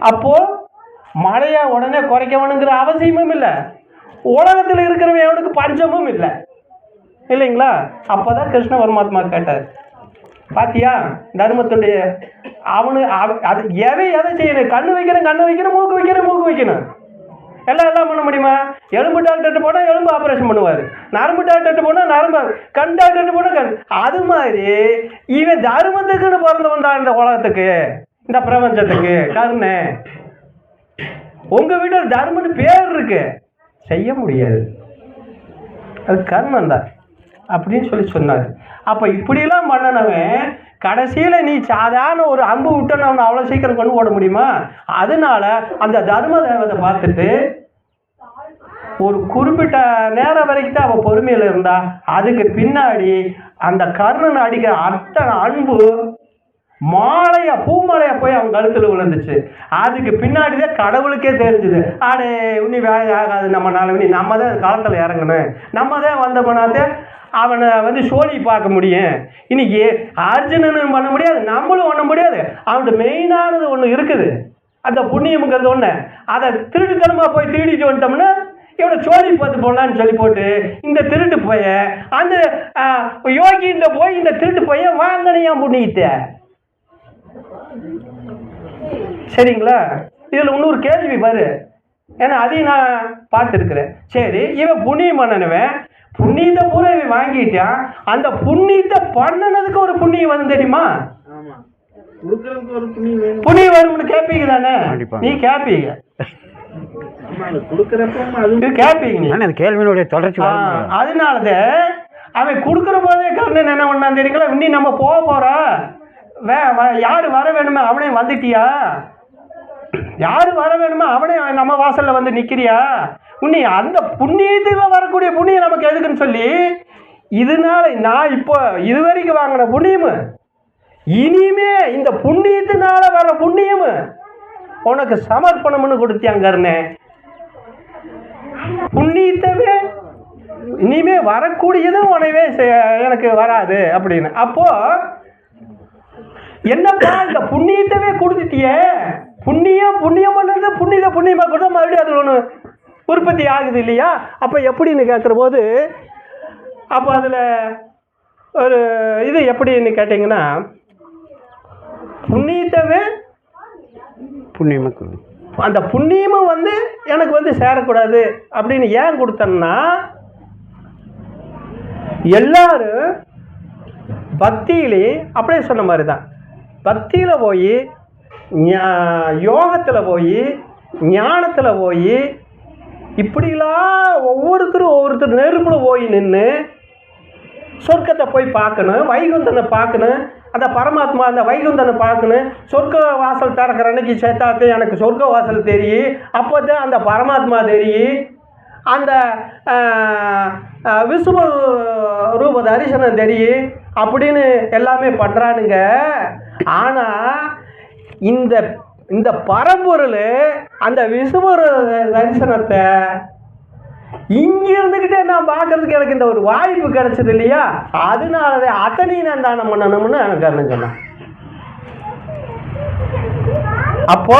அப்போ மழையை உடனே குறைக்கணுங்கிற அவசியமும் இல்லை, உலகத்தில் இருக்கிறவன் எவனுக்கு பஞ்சமும் இல்லை, இல்லைங்களா? அப்போதான் கிருஷ்ண பரமாத்மா கேட்டார், பாத்தியா தர்மத்துடைய அவனு அது எதை செய்யணும்? கண்ணு வைக்கணும், மூக்கு வைக்கணும், எல்லாம் பண்ண முடியுமா? எலும்பு டாக்டர்கிட்ட போனால் எலும்பு ஆப்ரேஷன் பண்ணுவார், நரம்பு டாக்டர்கிட்ட போனால் நரம்பு, கண் டாக்டர்கிட்ட போனால் கண். அது மாதிரி இவன் தர்மத்துக்குன்னு பிறந்தவன் தான் இந்த உலகத்துக்கு, இந்த பிரபஞ்சத்துக்கு. கருணை உங்கள் வீட்டில் தர்மன்னு பேர் இருக்கு, செய்ய முடியாது, அது கர்மம் தான் அப்படின்னு சொன்னார். அப்போ இப்படிலாம் பண்ணனவன் கடைசியில் நீ சாதாரண ஒரு அம்பு விட்டு அவனை அவ்வளோ சீக்கிரம் கொண்டு போட முடியுமா? அதனால அந்த தர்ம தேவதை பார்த்துட்டு ஒரு குறிப்பிட்ட நேரம் வரைக்கும் தான் அவள் பொறுமையில் இருந்தா, அதுக்கு பின்னாடி அந்த கர்ணன் அடிக்கிற அத்தனை அன்பு பூமாலையா போய் அவன் கழுத்தில் விழுந்துச்சு. அதுக்கு பின்னாடி தான் கடவுளுக்கே தெரிஞ்சுது, ஆடே இனி வேலை ஆகாது, நம்ம தான் களத்தில் இறங்கணும், நம்ம தான் வந்தோம்னாத்தே அவனை சோழி பார்க்க முடியும். இன்னைக்கு அர்ஜுனனும் பண்ண முடியாது, நம்மளும் பண்ண முடியாது. அவன்கிட்ட மெயினானது ஒன்று இருக்குது, அந்த புண்ணியம்ங்கிறது ஒன்று. அதை திருட்டுத்தனமாக போய் திருடிட்டு வந்துட்டோம்னா இவனை சோழி பார்த்து போடலான்னு சொல்லி போட்டு இந்த திருட்டு போய அந்த யோகின்ற போய் இந்த திருட்டு போய வாங்கினையா புண்ணியத்தை. சரிங்களா? இதில் இன்னொரு கேள்வி பாரு, ஏன்னா அதையும் நான் பார்த்துருக்குறேன். சரி, இவன் புண்ணியம் பண்ணனவன் புண்ணியத்தை பூரா இவன் வாங்கிட்டான், அந்த புண்ணியத்தை பண்ணனதுக்கு ஒரு புண்ணியம் வந்து தெரியுமா? புண்ணியம் வரும்னு கேட்பீங்க தானே? நீ கேட்பீங்க, கேள்வியினுடைய தொடர்ச்சி. அதனாலதான் அவன் கொடுக்குற போதே கர்ணன் என்ன பண்ணான் தெரியுங்களா? இன்னும் நம்ம போக போறோம், யாரு வர வேணுமே அவனே வந்துட்டியா, யாரு வர வேணுமோ அவனே நம்ம வாசல்ல வந்து நிக்கிறியா, உன்னை அந்த புண்ணியத்தில் வரக்கூடிய புண்ணியம் நமக்கு எதுக்குன்னு சொல்லி, இதனால நான் இப்போ இதுவரைக்கும் வாங்கின புண்ணியம் இனிமே இந்த புண்ணியத்தினால வர புண்ணியம் உனக்கு சமர்ப்பணம்னு கொடுத்தியாங்கன்னு. புண்ணியத்தவே இனிமே வரக்கூடியதும் உனவே எனக்கு வராது அப்படின்னு. அப்போ என்னப்பா இந்த புண்ணியத்தவே கொடுத்துட்டியே, புண்ணியம் பண்ணுறது புண்ணியமா கொடுத்தா மறுபடியும் அது ஒன்று உற்பத்தி ஆகுது இல்லையா? அப்போ எப்படின்னு கேட்குற போது, அப்போ அதில் ஒரு இது எப்படின்னு கேட்டிங்கன்னா, புண்ணியத்தவே அந்த புண்ணியமும் வந்து எனக்கு வந்து சேரக்கூடாது அப்படின்னு ஏன் கொடுத்தேன்னா, எல்லாரும் பக்தியிலே அப்படியே சொன்ன மாதிரி தான், பக்தியில் போய் யோகத்தில் போய் ஞானத்தில் போய் இப்படிலாம் ஒவ்வொருத்தர் நெருப்பில் போய் நின்று சொர்க்கத்தை போய் பார்க்கணும், வைகுந்தனை பார்க்கணும், அந்த பரமாத்மா அந்த வைகுந்தனை பார்க்கணும். சொர்க்க வாசல் திறக்கிற அன்னைக்கு சேர்த்தாத்து எனக்கு சொர்க்க வாசல் தெரியும், அப்போ தான் அந்த பரமாத்மா தெரியும், அந்த விசுவ ரூப தரிசனம் தெரியும் அப்படின்னு எல்லாமே பண்ணுறானுங்க. ஆனால் இந்த பரம்பொருள் அந்த விசுவ தரிசனத்தை இங்கே இருந்துக்கிட்டே நான் பார்க்கறதுக்கு எனக்கு இந்த ஒரு வாய்ப்பு கிடைச்சது இல்லையா? அதனாலதான் அத்தனையும் நான் தானம் பண்ணணும்னு கர்ணன் சொன்னான். அப்போ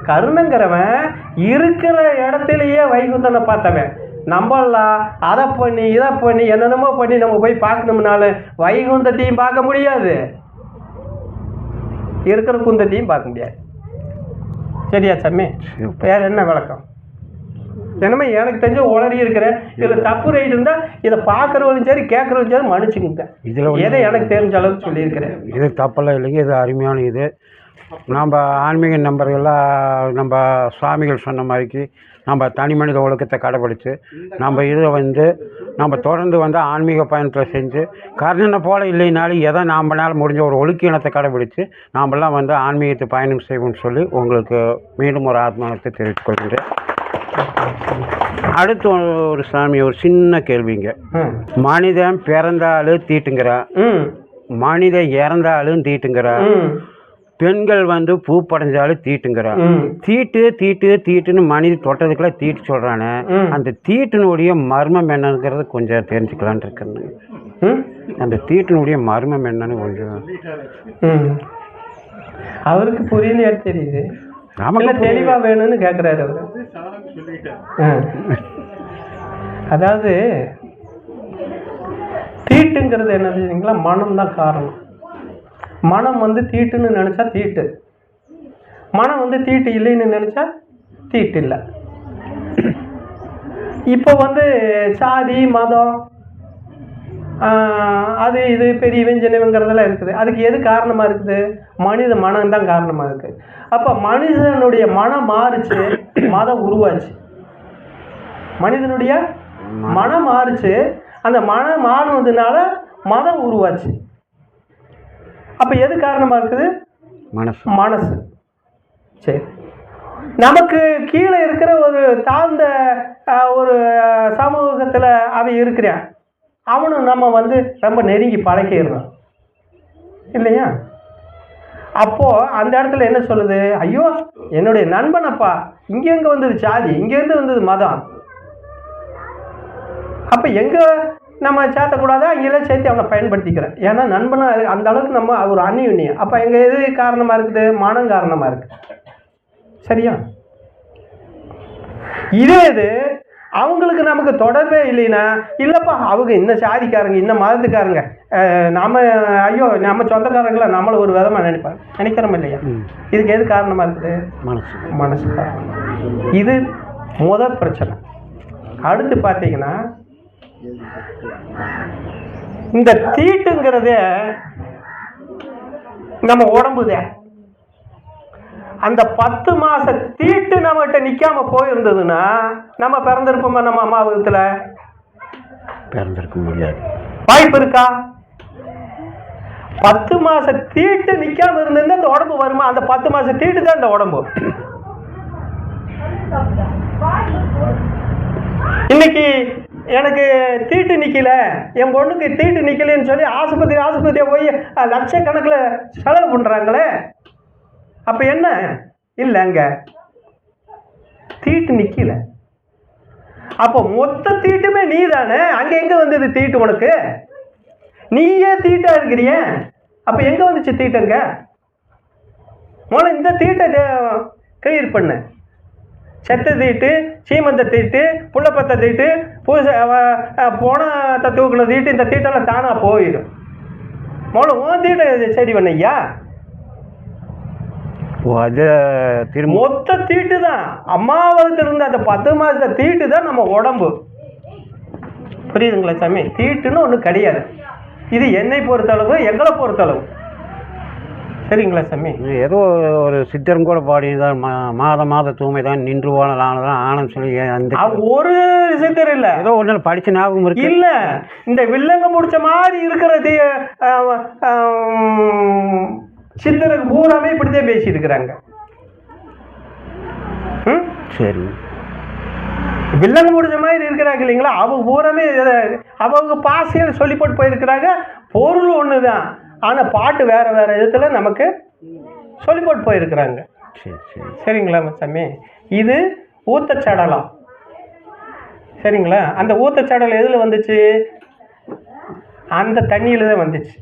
கர்ணங்கிறவன் இருக்கிற இடத்துலையே வைகுந்தனை பார்த்தவன். நம்மளாம் அதை பண்ணி இதை பண்ணி என்னென்னமோ பண்ணி நம்ம போய் பார்க்கணும்னாலும் வைகுந்தத்தையும் பார்க்க முடியாது, இருக்கிற குந்தத்தையும் பார்க்க முடியாது. சரியா சாமி? வேற என்ன விளக்கம்? என்னமே எனக்கு தெரிஞ்ச உளறி இருக்கிறேன், இதில் தப்பு ரைட் இருந்தால் இதை பார்க்குறவங்களும் சரி கேட்குறவங்களும் சரி மன்னிச்சுக்குங்க. இதில் எதை எனக்கு தெரிஞ்ச அளவுக்கு சொல்லியிருக்கிறேன். இது தப்பெல்லாம் இல்லைங்க, இது அருமையான இது. நம்ம ஆன்மீக நம்பர்கள்லாம் நம்ம சுவாமிகள் சொன்ன மாதிரிக்கு நம்ம தனி மனித ஒழுக்கத்தை கடைப்பிடிச்சு நம்ம இதை வந்து நம்ம தொடர்ந்து வந்து ஆன்மீக பயணத்தில் செஞ்சு கர்ணனை போல் இல்லைனாலும் எதை நாமளால் முடிஞ்ச ஒரு ஒழுக்கினத்தை கடைப்பிடிச்சு நாமெல்லாம் வந்து ஆன்மீகத்தை பயணம் செய்வோம்னு சொல்லி உங்களுக்கு மீண்டும் ஒரு ஆத்மானத்தை தெரிவித்துக் கொள்கின்றேன். அடுத்து ஒரு சாமி ஒரு சின்ன கேள்விங்க. மனிதன் பிறந்தாலும் தீட்டுங்கிறான், மனிதன் இறந்தாலும் தீட்டுங்கிறான், பெண்கள் வந்து பூ படைஞ்சாலும் தீட்டுங்கிறான். தீட்டுன்னு மனித தொட்டதுக்கெல்லாம் தீட்டு சொல்றானே, அந்த தீட்டினுடைய மர்மம் என்னங்கிறது கொஞ்சம் தெரிஞ்சுக்கலான் இருக்குன்னு. அந்த தீட்டினுடைய மர்மம் என்னன்னு கொஞ்சம் அவருக்கு புரியலையா தெரியுது, நமக்கு தெளிவாக வேணும்னு கேட்குறாரு அவர். அதாவது தீட்டுங்கிறது என்னதுங்களா, மனம் தான் காரணம். மனம் வந்து தீட்டுன்னு நினச்சா தீட்டு, மனம் வந்து தீட்டு இல்லைன்னு நினச்சா தீட்டு இல்லை. இப்போ வந்து சாதி மதம் அது இது பெரியவன் சின்னவங்கிறதெல்லாம் இருக்குது. அதுக்கு எது காரணமாக இருக்குது? மனித மனம் தான் காரணமாக இருக்குது. அப்போ மனிதனுடைய மனம் மாறுச்சு, மதம் உருவாச்சு. மனிதனுடைய மனம் மாறுச்சு, அந்த மனம் மாறுனதுனால மதம் உருவாச்சு. அப்போ எது காரணமாக இருக்குது? மனசு. சரி, நமக்கு கீழே இருக்கிற ஒரு தாழ்ந்த ஒரு சமூகத்தில் அவன் இருக்கிறான், அவனும் நம்ம வந்து ரொம்ப நெருங்கி பழக்கிடுறோம் இல்லையா? அப்போது அந்த இடத்துல என்ன சொல்லுது? ஐயோ என்னுடைய நண்பனப்பா, இங்கெங்கே வந்தது சாதி, இங்கேருந்து வந்தது மதம், அப்போ எங்கே நம்ம சேர்த்தக்கூடாதா, அங்கெல்லாம் சேர்த்து அவனை பயன்படுத்திக்கிறேன். ஏன்னா நண்பனாக அந்த அளவுக்கு நம்ம ஒரு அந்நியுண்ணியம். அப்போ எங்கே எது காரணமாக இருக்குது? மனம் காரணமாக இருக்குது. சரியா? இதே இது அவங்களுக்கு நமக்கு தொடர்பே இல்லைன்னா, இல்லைப்பா அவங்க இந்த சாதிக்காரங்க இந்த மதத்துக்காரங்க, நம்ம ஐயோ நம்ம சொந்தக்காரங்கள நம்மளை ஒரு விதமாக நினைக்கிறோம் இல்லையா? இதுக்கு எது காரணமாக இருக்குது? மனசு காரணம். இது முதல் பிரச்சனை. அடுத்து பார்த்தீங்கன்னா, இந்த தீட்டுங்கிறத நம்ம உடம்புதான். அந்த 10 மாச தீட்டு நம்மகிட்ட நிக்காம போயிருந்ததுன்னா நம்ம பிறந்திருப்போமா? நம்ம அம்மா வீட்டுல பிறந்திருக்க முடியாது. வாய்ப்பு இருக்கா? 10 மாச தீட்டு நிக்காம இருந்திருந்தா இந்த உடம்பு வருமா? அந்த 10 மாச தீட்டு தான் இந்த உடம்பு. இன்னைக்கு எனக்கு தீட்டு நிக்கல, என் பொண்ணுக்கு தீட்டு நிக்கலன்னு சொல்லி ஆஸ்பத்திரியை போய் லட்சக்கணக்கில் செலவு பண்றாங்களே, அப்ப என்ன இல்லை, அங்க தீட்டு நிக்கல. அப்போ மொத்த தீட்டுமே நீ தானே. அங்க எங்க வந்தது தீட்டு உனக்கு? நீயே தீட்டா இருக்கிறிய, அப்ப எங்க வந்துச்சு தீட்டுங்க? இந்த தீட்டை கிளியர் பண்ணு. செத்த தீட்டு, சீமந்த தீட்டு, புள்ளப்பத்த தீட்டு, போனத்தை தூக்குன தீட்டு, இந்த தீட்டெல்லாம் தானா போயிடும். உன் தீட்டை சரி பண்ணையா. மொத்த தீட்டு தான் அம்மாவுக்கு இருந்த அந்த 10 மாச தீட்டு தான் நம்ம உடம்பு. புரியுதுங்களா சாமி? தீட்டுன்னு ஒண்ணு கிடையாது. இது என்னை பொறுத்தளவு, எங்களை பொறுத்தளவு. சரிங்களா சாமி? ஏதோ ஒரு சித்தரும் கூட பாடிதான், மாத தூய்மை தான் நின்று போனதான் ஆனந்த் சொல்லி. அந்த ஒரு சித்தர் இல்ல, ஏதோ ஒன்று படிச்ச ஞாபகம் இருக்கு. இல்ல, இந்த வில்லங்க முடிச்ச மாதிரி இருக்கிறது சித்தருக்கு பூராமே இப்படித்தான் பேசி இருக்கிறாங்க. சரி, வில்லங்க முடிச்ச மாதிரி இருக்கிறாங்க இல்லைங்களா? அவங்க பூராமே அவங்க பாசையில் சொல்லி போட்டு போயிருக்கிறாங்க. பொருள் ஒண்ணுதான், ஆனா பாட்டு வேற வேற விதத்துல நமக்கு சொல்லி போட்டு போயிருக்கிறாங்க. சரிங்களா சாமி? இது ஊத்தச்சடலம். சரிங்களா? அந்த ஊத்தச்சடலம் எதுல வந்துச்சு? அந்த தண்ணியில தான் வந்துச்சு.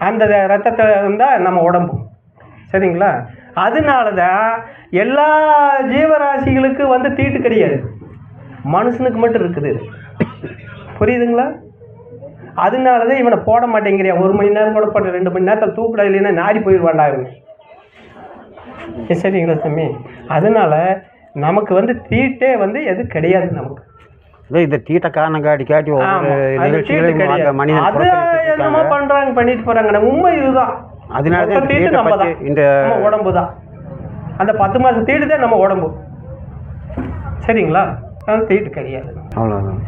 அந்த ரத்தத்தில் இருந்தால் நம்ம உடம்பு. சரிங்களா? அதனாலதான் எல்லா ஜீவராசிகளுக்கு வந்து தீட்டு கிடையாது, மனுஷனுக்கு மட்டும் இருக்குது. புரியுதுங்களா? அதனாலதான் இவனை போட மாட்டேங்கிறியா. 1 மணி நேரம் கூட போட்ட 2 மணி நேரத்தில் தூக்கிட, இல்லைன்னா நாரி போயிடுவாண்டா இவங்க. சரிங்களா சாமி? அதனால நமக்கு வந்து தீட்டே வந்து எது கிடையாது. நமக்கு இந்த தீட்ட காரணம் காட்டி என்னமோ பண்றாங்க, பண்ணிட்டு போறாங்க. உண்மை இதுதான். அதனால தீட்டு நம்ம தான், இந்த உடம்பு தான். அந்த 10 மாசம் தீட்டு தான் நம்ம உடம்பு. சரிங்களா? தீட்டு கிடையாது. அவ்வளோதான்.